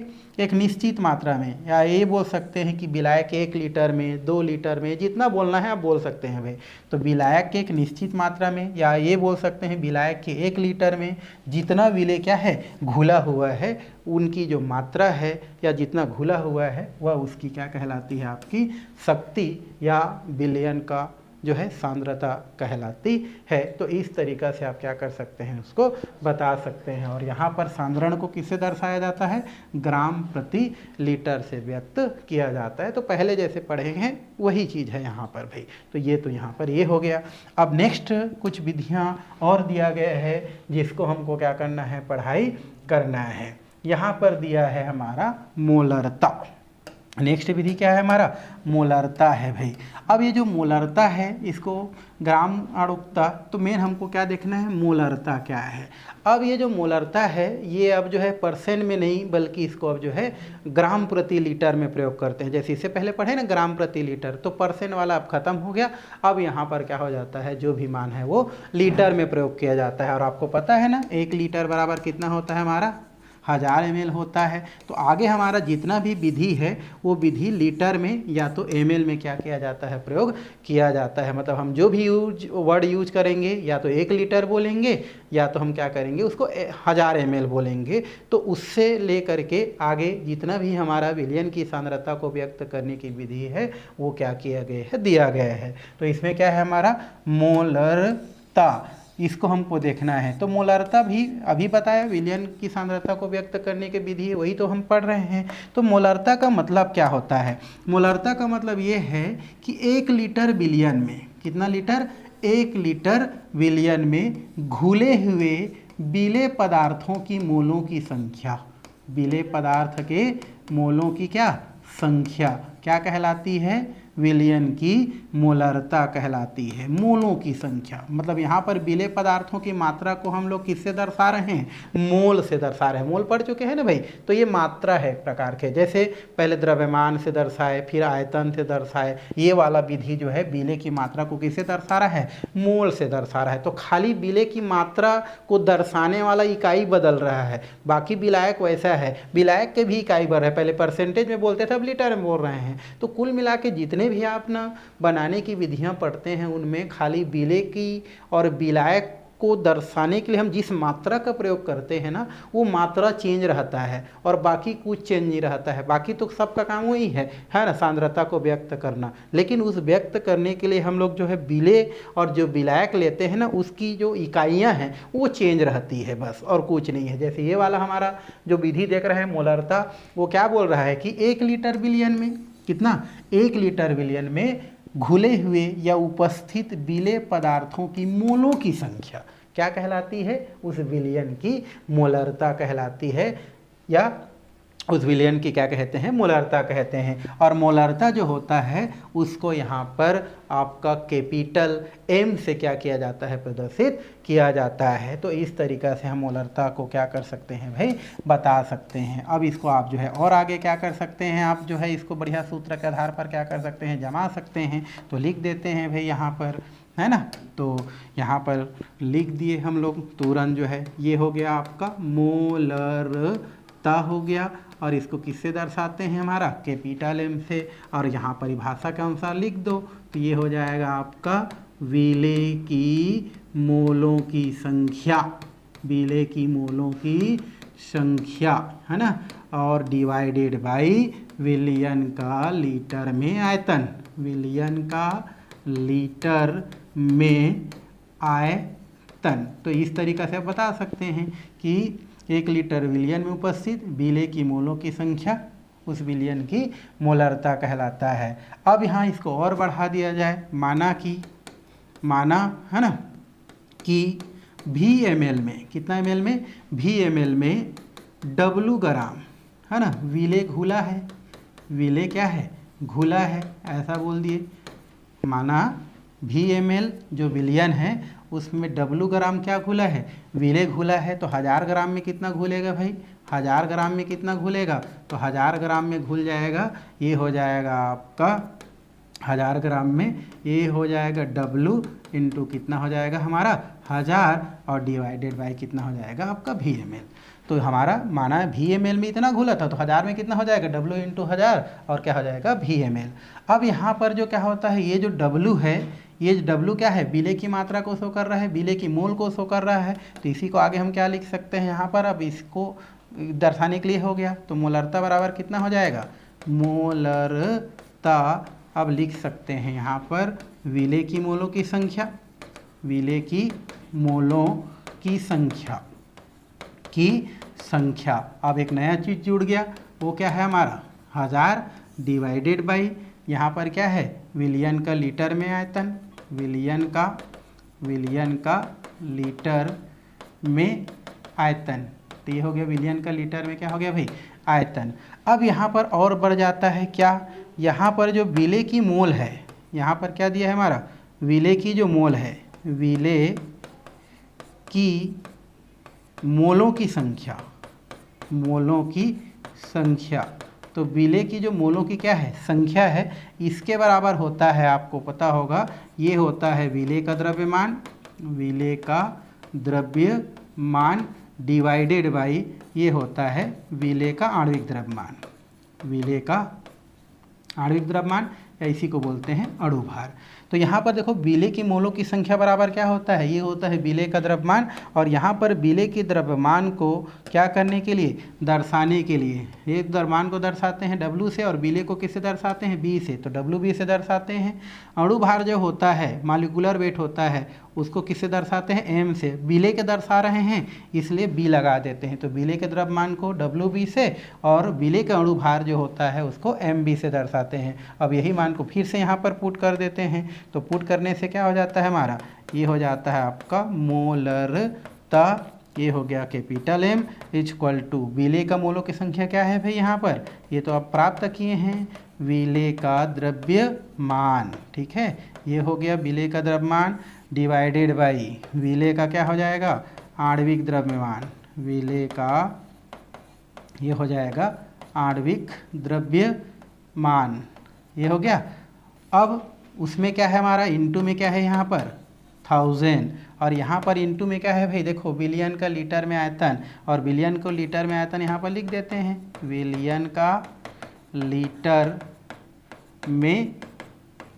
एक निश्चित मात्रा में, या ये बोल सकते हैं कि विलायक 1 लीटर में, 2 लीटर में, जितना बोलना है आप बोल सकते हैं भाई। तो विलायक के एक निश्चित मात्रा में, या ये बोल सकते हैं विलायक के 1 लीटर में जितना विलेय क्या है, घुला हुआ है, उनकी जो मात्रा है या जितना घुला हुआ है वह उसकी क्या कहलाती है, आपकी शक्ति या बिलियन का जो है सांद्रता कहलाती है। तो इस तरीक़ा से आप क्या कर सकते हैं, उसको बता सकते हैं। और यहाँ पर सांद्रण को किससे दर्शाया जाता है, ग्राम प्रति लीटर से व्यक्त किया जाता है। तो पहले जैसे पढ़े हैं वही चीज़ है यहाँ पर भाई। तो यहाँ पर ये हो गया। अब नेक्स्ट कुछ विधियाँ और दिया गया है जिसको हमको क्या करना है, पढ़ाई करना है। यहाँ पर दिया है हमारा मोलरता। नेक्स्ट विधि क्या है हमारा, मोलरता है भाई। अब ये जो मोलरता है इसको ग्राम अणुकता, तो मेन हमको क्या देखना है, मोलरता क्या है। अब ये जो मोलरता है ये अब जो है परसेंट में नहीं, बल्कि इसको अब जो है ग्राम प्रति लीटर में प्रयोग करते हैं। जैसे इससे पहले पढ़े ना ग्राम प्रति लीटर, तो परसेंट वाला अब खत्म हो गया। अब यहाँ पर क्या हो जाता है, जो भी मान है वो लीटर में प्रयोग किया जाता है। और आपको पता है ना 1 लीटर बराबर कितना होता है हमारा, 1000 ml होता है। तो आगे हमारा जितना भी विधि है वो विधि लीटर में या तो ml में क्या किया जाता है, प्रयोग किया जाता है। मतलब हम जो भी वर्ड यूज करेंगे या तो 1 लीटर बोलेंगे, या तो हम क्या करेंगे उसको 1000 ml बोलेंगे। तो उससे ले करके आगे जितना भी हमारा विलयन की सांद्रता को व्यक्त करने की विधि है वो क्या किया गया है, दिया गया है। तो इसमें क्या है हमारा, मोलरता, इसको हमको देखना है। तो मोलरता भी अभी बताया, विलयन की सांद्रता को व्यक्त करने की विधि है, वही तो हम पढ़ रहे हैं। तो मोलरता का मतलब क्या होता है, मोलरता का मतलब ये है कि 1 लीटर विलयन में कितना लीटर? 1 लीटर विलयन में घुले हुए बीले पदार्थों की मोलों की संख्या, बीले पदार्थ के मोलों की क्या संख्या क्या कहलाती है? विलयन की मोलरता कहलाती है, मोलों की संख्या। मतलब यहाँ पर बीले पदार्थों की मात्रा को हम लोग किससे दर्शा रहे हैं? मोल से दर्शा रहे हैं। मोल पढ़ चुके हैं ना भाई, तो ये मात्रा है एक प्रकार के, जैसे पहले द्रव्यमान से दर्शाए, फिर आयतन से दर्शाए। ये वाला विधि जो है बीले की मात्रा को किससे दर्शा रहा है? मोल से दर्शा रहा है। तो खाली बीले की मात्रा को दर्शाने वाला इकाई बदल रहा है, बाकी विलायक वैसा है। विलायक के भी इकाई बढ़ रहा है, पहले परसेंटेज में बोलते थे, अब लीटर में बोल रहे हैं। तो कुल मिला के जितने भी आप ना बनाने की विधियां पढ़ते हैं, उनमें खाली बीले की और विलायक को दर्शाने के लिए हम जिस मात्रा का प्रयोग करते हैं ना, वो मात्रा चेंज रहता है और बाकी कुछ चेंज नहीं रहता है। बाकी तो सबका काम वही है ना, सांद्रता को व्यक्त करना। लेकिन उस व्यक्त करने के लिए हम लोग जो है बीले और जो विलायक लेते हैं ना, उसकी जो इकाइयाँ हैं वो चेंज रहती है, बस और कुछ नहीं है। जैसे ये वाला हमारा जो विधि देख रहे हैं मोलरता, वो क्या बोल रहा है कि 1 लीटर विलयन में कितना? 1 लीटर विलयन में घुले हुए या उपस्थित बीले पदार्थों की मोलों की संख्या क्या कहलाती है? उस विलयन की मोलरता कहलाती है, या उस विलयन की क्या कहते हैं? मोलरता कहते हैं। और मोलरता जो होता है उसको यहाँ पर आपका कैपिटल M से क्या किया जाता है? प्रदर्शित किया जाता है। तो इस तरीक़ा से हम मोलरता को क्या कर सकते हैं भाई? बता सकते हैं। अब इसको आप जो है और आगे क्या कर सकते हैं? आप जो है इसको बढ़िया सूत्र के आधार पर क्या कर सकते हैं? जमा सकते हैं। तो लिख देते हैं भाई यहाँ पर, है ना। तो यहाँ पर लिख दिए हम लोग तुरंत जो है, ये हो गया आपका मोलरता हो गया। और इसको किससे दर्शाते हैं? हमारा कैपिटल M से। और यहाँ परिभाषा के अनुसार लिख दो, तो ये हो जाएगा आपका विले की मोलों की संख्या, विले की मोलों की संख्या, है ना। और डिवाइडेड बाई विलयन का लीटर में आयतन, विलयन का लीटर में आयतन। तो इस तरीक़ा से आप बता सकते हैं कि 1 लीटर विलयन में उपस्थित बीले की मोलों की संख्या उस विलयन की मोलरता कहलाता है। अब यहाँ इसको और बढ़ा दिया जाए, माना है ना कि VmL में, कितना ml में? VmL में W ग्राम, है ना, विले घुला है, विले क्या है? घुला है, ऐसा बोल दिए। माना VmL जो विलयन है उसमें W ग्राम क्या घुला है? विले घुला है। तो 1000 ग्राम में कितना घुलेगा भाई? 1000 ग्राम में कितना घुलेगा? तो 1000 ग्राम में घुल जाएगा, ये हो जाएगा आपका 1000 ग्राम में ये हो जाएगा W इंटू कितना हो जाएगा हमारा 1000 और डिवाइडेड बाई कितना हो जाएगा आपका VmL। तो हमारा माना VmL में इतना घुला था, तो 1000 में कितना हो जाएगा? W इंटू 1000 और क्या हो जाएगा? VmL। अब यहाँ पर जो क्या होता है, ये जो W है, ये W क्या है? बीले की मात्रा को शो कर रहा है, बीले की मोल को शो कर रहा है। तो इसी को आगे हम क्या लिख सकते हैं यहाँ पर? अब इसको दर्शाने के लिए हो गया, तो मोलरता बराबर कितना हो जाएगा? मोलरता अब लिख सकते हैं यहाँ पर विले की मोलों की संख्या, विले की मोलों की संख्या अब एक नया चीज़ जुड़ गया, वो क्या है हमारा? 1000 डिवाइडेड बाई यहाँ पर क्या है? विलयन का लीटर में आयतन, विलयन का लीटर में आयतन। तो ये हो गया विलयन का लीटर में क्या हो गया भाई? आयतन। अब यहाँ पर और बढ़ जाता है क्या? यहाँ पर जो विले की मोल है, यहाँ पर क्या दिया है हमारा? विले की जो मोल है, विले की मोलों की संख्या, तो विले की जो मोलों की क्या है? संख्या है, इसके बराबर होता है, आपको पता होगा, ये होता है विले का द्रव्यमान डिवाइडेड बाई ये होता है विले का आणविक द्रव्यमान, विले का आणविक द्रव्यमान या इसी को बोलते हैं अणुभार। तो यहाँ पर देखो विले की मोलों की संख्या बराबर क्या होता है? ये होता है विले का द्रव्यमान। और यहाँ पर विले के द्रव्यमान को क्या करने के लिए? दर्शाने के लिए। ये द्रव्यमान को दर्शाते हैं W से और विले को किससे दर्शाते हैं? B से। तो WB से दर्शाते हैं। अणुभार जो होता है, मॉलिक्यूलर वेट होता है, उसको किससे दर्शाते हैं? M से। विले के दर्शा रहे हैं इसलिए B लगा देते हैं। तो विले के द्रव्यमान को WB से और विले का अणुभार जो होता है उसको MB से दर्शाते हैं। अब यही मान को फिर से यहाँ पर पुट कर देते हैं। तो पुट करने से क्या हो जाता है हमारा, ये हो जाता है आपका मोलरता, ये हो गया कैपिटल M इक्वल टू विलेय का मोलों की संख्या क्या है भाई यहाँ पर, ये तो आप प्राप्त किए हैं, विलेय का द्रव्यमान। ठीक है, ये हो गया विलेय का द्रव्यमान डिवाइडेड बाई विलेय का क्या हो जाएगा, आणविक द्रव्यमान। विलेय का ये हो जाएगा आणविक द्रव्यमान, ये हो गया। अब उसमें क्या है हमारा, इनटू में क्या है यहाँ पर 1000, और यहाँ पर इनटू में क्या है भाई, देखो बिलियन का लीटर में आयतन, और बिलियन को लीटर में आयतन यहाँ पर लिख देते हैं, बिलियन का लीटर में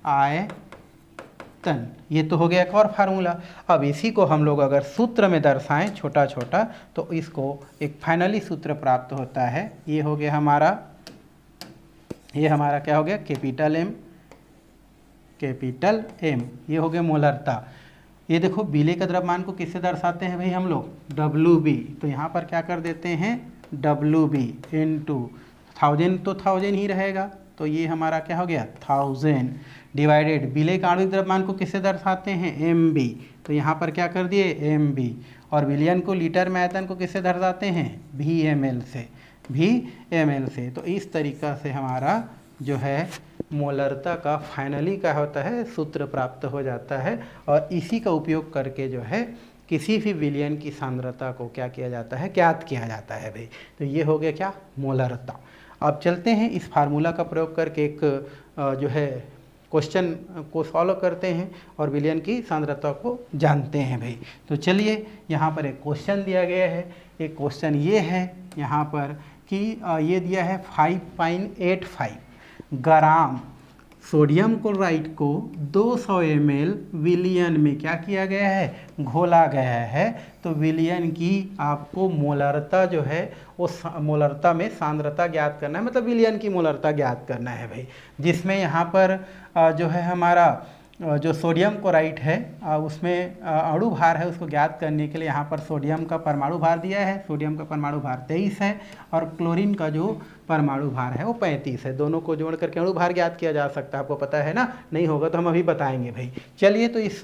आयतन। ये तो हो गया एक और फार्मूला। अब इसी को हम लोग अगर सूत्र में दर्शाएं छोटा छोटा, तो इसको एक फाइनली सूत्र प्राप्त होता है। ये हो गया हमारा, ये हमारा क्या हो गया, कैपिटल M, ये हो गया मोलरता। ये देखो विलेय का द्रव्यमान को किससे दर्शाते हैं भाई हम लोग, WB। तो यहाँ पर क्या कर देते हैं, WB इंटू 1000, तो 1000 ही रहेगा, तो ये हमारा क्या हो गया 1000 डिवाइडेड विलेय का आणविक द्रव्यमान को किससे दर्शाते हैं, MB। तो यहाँ पर क्या कर दिए MB, और विलियन को लीटर में आयतन को किससे दर्शाते हैं, VML से। तो इस तरीक़ा से हमारा जो है मोलरता का फाइनली क्या होता है, सूत्र प्राप्त हो जाता है, और इसी का उपयोग करके जो है किसी भी विलयन की सांद्रता को क्या किया जाता है, ज्ञात किया जाता है भाई। तो ये हो गया क्या, मोलरता। अब चलते हैं इस फार्मूला का प्रयोग करके एक जो है क्वेश्चन को सॉल्व करते हैं और विलयन की सांद्रता को जानते हैं भाई। तो चलिए, यहाँ पर एक क्वेश्चन दिया गया है। एक क्वेश्चन ये है यहाँ पर कि ये दिया है 5.85 ग्राम सोडियम क्लोराइड को 200 ml विलियन में क्या किया गया है, घोला गया है। तो विलियन की आपको मोलरता जो है वो मोलरता में सांद्रता ज्ञात करना है, मतलब विलियन की मोलरता ज्ञात करना है भाई, जिसमें यहाँ पर जो है हमारा जो सोडियम क्लोराइड है उसमें अणु भार है, उसको ज्ञात करने के लिए यहाँ पर सोडियम का परमाणु भार दिया है। सोडियम का परमाणु भार 23 है और क्लोरीन का जो परमाणु भार है वो 35 है। दोनों को जोड़ करके अणु भार ज्ञात किया जा सकता है, आपको पता है ना, नहीं होगा तो हम अभी बताएंगे भाई। चलिए, तो इस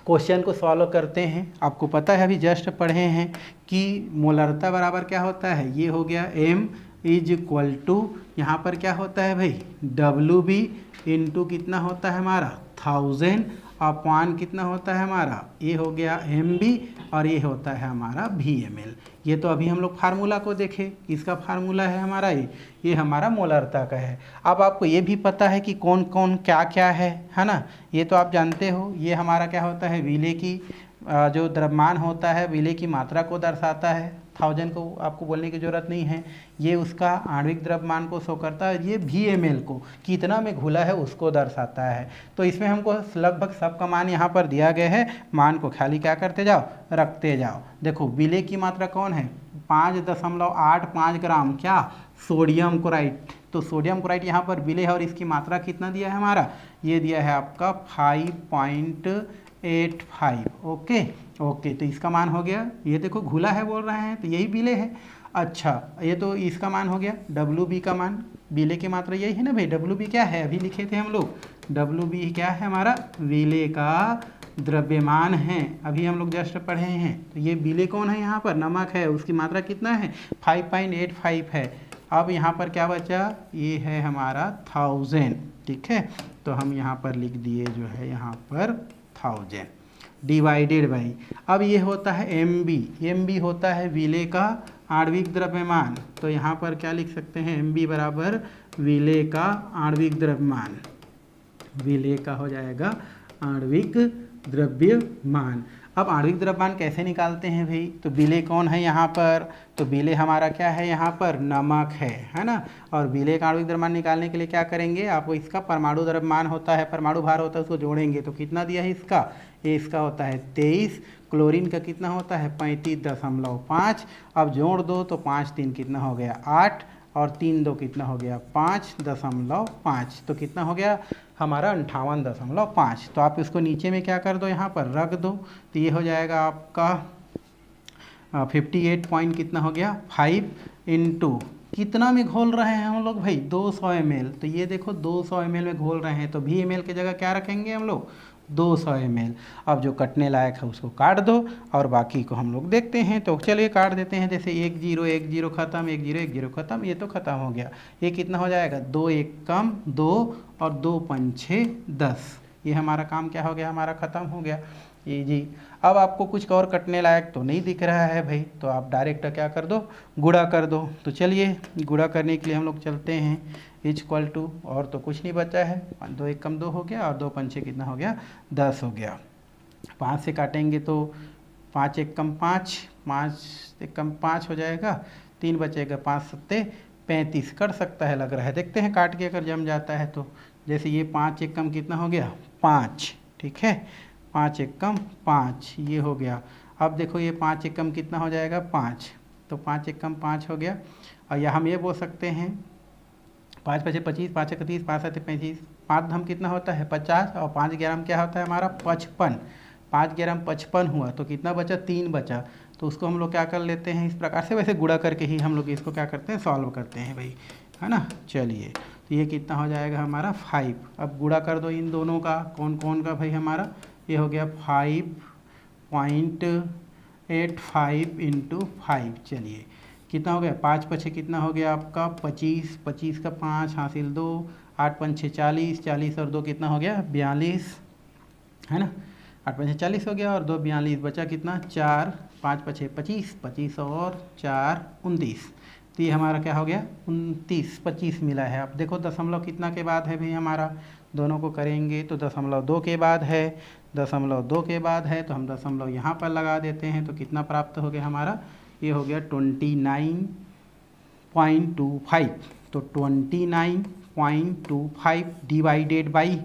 क्वेश्चन को सॉल्व करते हैं। आपको पता है, अभी जस्ट पढ़े हैं कि मोलरता बराबर क्या होता है, ये हो गया M इज इक्वल टू, यहाँ पर क्या होता है भाई, WB इंटू कितना होता है हमारा 1000 अपॉन कितना होता है हमारा, ये हो गया MB और ये होता है हमारा VML। ये तो अभी हम लोग फार्मूला को देखें, इसका फार्मूला है हमारा ये हमारा मोलरता का है। अब आपको ये भी पता है कि कौन कौन क्या क्या है ना, ये तो आप जानते हो। ये हमारा क्या होता है, विलेय की जो द्रव्यमान होता है विलेय की मात्रा को दर्शाता है। 1000 को आपको बोलने की ज़रूरत नहीं है, ये उसका आणविक द्रव्यमान को शो करता है। ये VML को कितना में घुला है उसको दर्शाता है। तो इसमें हमको लगभग सबका मान यहाँ पर दिया गया है, मान को खाली क्या करते जाओ, रखते जाओ। देखो विलेय की मात्रा कौन है, 5.85 ग्राम क्या, सोडियम क्लोराइड। तो सोडियम क्लोराइड यहाँ पर विलेय है और इसकी मात्रा कितना दिया है हमारा, ये दिया है आपका 5.85। ओके, तो इसका मान हो गया, ये देखो घुला है बोल रहे हैं तो यही विलेय है। अच्छा, ये तो इसका मान हो गया, WB का मान, विलेय की मात्रा यही है ना भाई। WB क्या है, अभी लिखे थे हम लोग, WB क्या है हमारा, विलेय का द्रव्यमान है, अभी हम लोग जस्ट पढ़े हैं। तो ये विलेय कौन है, यहाँ पर नमक है, उसकी मात्रा कितना है 5.85 है। अब यहाँ पर क्या बचा, ये है हमारा 1000। ठीक है, तो हम यहाँ पर लिख दिए जो है यहाँ पर 1000 डिवाइडेड बाई, अब ये होता है MB होता है विलेय का आणविक द्रव्यमान। तो यहाँ पर क्या लिख सकते हैं, MB बराबर विलेय का आणविक द्रव्यमान, विलेय का हो जाएगा आणविक द्रव्यमान। अब आणविक द्रव्यमान कैसे निकालते हैं भाई, तो विलेय कौन है यहाँ पर, तो विलेय हमारा क्या है यहाँ पर, नमक है ना। और विलेय का आणविक द्रव्यमान निकालने के लिए क्या करेंगे, आपको इसका परमाणु द्रव्यमान होता है, परमाणु भार होता है, उसको जोड़ेंगे तो कितना दिया है इसका, ये इसका होता है 23, क्लोरीन का कितना होता है 35.5। अब जोड़ दो तो 5 3 कितना हो गया 8 और 3 2 कितना हो गया 5.5, तो कितना हो गया हमारा 58.5। तो आप इसको नीचे में क्या कर दो, यहाँ पर रख दो, तो ये हो जाएगा आपका 58 पॉइंट कितना हो गया 5 इंटू कितना में घोल रहे हैं हम लोग भाई 200 ml। तो ये देखो 200 ml में घोल रहे हैं, तो भी ml की जगह क्या रखेंगे हम लोग 200 ml। अब जो कटने लायक है उसको काट दो और बाकी को हम लोग देखते हैं। तो चलिए काट देते हैं। जैसे 1 0 1 0 खत्म, 1 0 1 0 खत्म, ये तो खत्म हो गया। ये कितना हो जाएगा 2 1 कम 2 और 2 5 6 10। ये हमारा काम क्या हो गया, हमारा ख़त्म हो गया ये जी। अब आपको कुछ और कटने लायक तो नहीं दिख रहा है भाई, तो आप डायरेक्ट क्या कर दो, गुणा कर दो। तो चलिए गुणा करने के लिए हम लोग चलते हैं। इक्वल टू, और तो कुछ नहीं बचा है, 2 1 कम 2 हो गया और 2 5 6 कितना हो गया 10 हो गया। 5 से काटेंगे तो 5 1 कम 5, 5 1 कम 5 हो जाएगा, 3 बचेगा, 5 7 35 कर सकता है लग रहा है। देखते हैं काट के अगर जम जाता है तो। जैसे ये 5 1 कम कितना हो गया 5, ठीक है, 5 1 कम 5 ये हो गया। अब देखो ये 5 1 कम कितना हो जाएगा 5, तो 5 1 कम 5 हो गया। और या हम ये बोल सकते हैं 5 5 25, 5 1 30, 5 7 35, 5 धम कितना होता है 50 और 5 11 क्या होता है हमारा 55। 5 11 55 हुआ, तो कितना बचा 3 बचा। तो उसको हम लोग क्या कर लेते हैं इस प्रकार से, वैसे गुणा करके ही हम लोग इसको क्या करते हैं सॉल्व करते हैं भाई, है ना। चलिए तो ये कितना हो जाएगा हमारा 5। अब गुणा कर दो इन दोनों का, कौन कौन का भाई हमारा, ये हो गया 5.85 इंटू 5। चलिए कितना हो गया 5 5 कितना हो गया आपका 25, 25 का 5 हासिल 2, 8 5 6 40, 40 और 2 कितना हो गया 42, है ना। 8 5 40 हो गया और 2 42, बचा कितना 4, 5 5 25, 25 और 4 29। तो ये हमारा क्या हो गया 29 25 मिला है। अब देखो दशमलव कितना के बाद है भाई हमारा, दोनों को करेंगे तो 0.2 के बाद है, 0.2 के बाद है, तो हम दशमलव यहाँ पर लगा देते हैं। तो कितना प्राप्त हो गया हमारा, ये हो गया 29.25। तो 29.25 डिवाइडेड बाई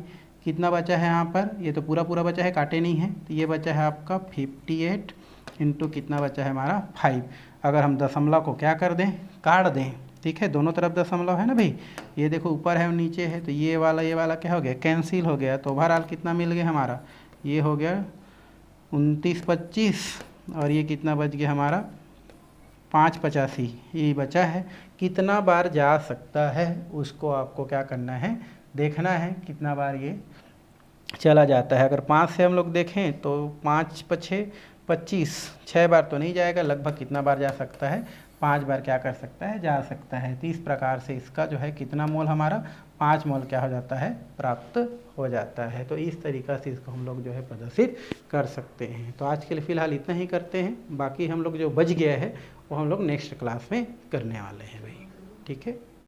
कितना बचा है यहाँ पर, ये तो पूरा पूरा बचा है, काटे नहीं है, तो ये बचा है आपका 58 इंटू कितना बचा है हमारा 5। अगर हम दशमलव को क्या कर दें काट दें, ठीक है, दोनों तरफ दशमलव है ना भाई, ये देखो ऊपर है और नीचे है, तो ये वाला क्या हो गया कैंसिल हो गया। तो ओवरऑल कितना मिल गया हमारा, ये हो गया 29 25 और ये कितना बच गया हमारा 5.85 ये बचा है। कितना बार जा सकता है उसको आपको क्या करना है देखना है, कितना बार ये चला जाता है। अगर 5 से हम लोग देखें तो 5 5 25, 6 बार तो नहीं जाएगा, लगभग कितना बार जा सकता है 5 बार क्या कर सकता है जा सकता है। तो इस प्रकार से इसका जो है कितना मोल हमारा 5 मोल क्या हो जाता है प्राप्त हो जाता है। तो इस तरीक़ा से इसको हम लोग जो है प्रदर्शित कर सकते हैं। तो आज के लिए फ़िलहाल इतना ही करते हैं, बाकी हम लोग जो बच गया है वो हम लोग नेक्स्ट क्लास में करने वाले हैं भाई, ठीक है।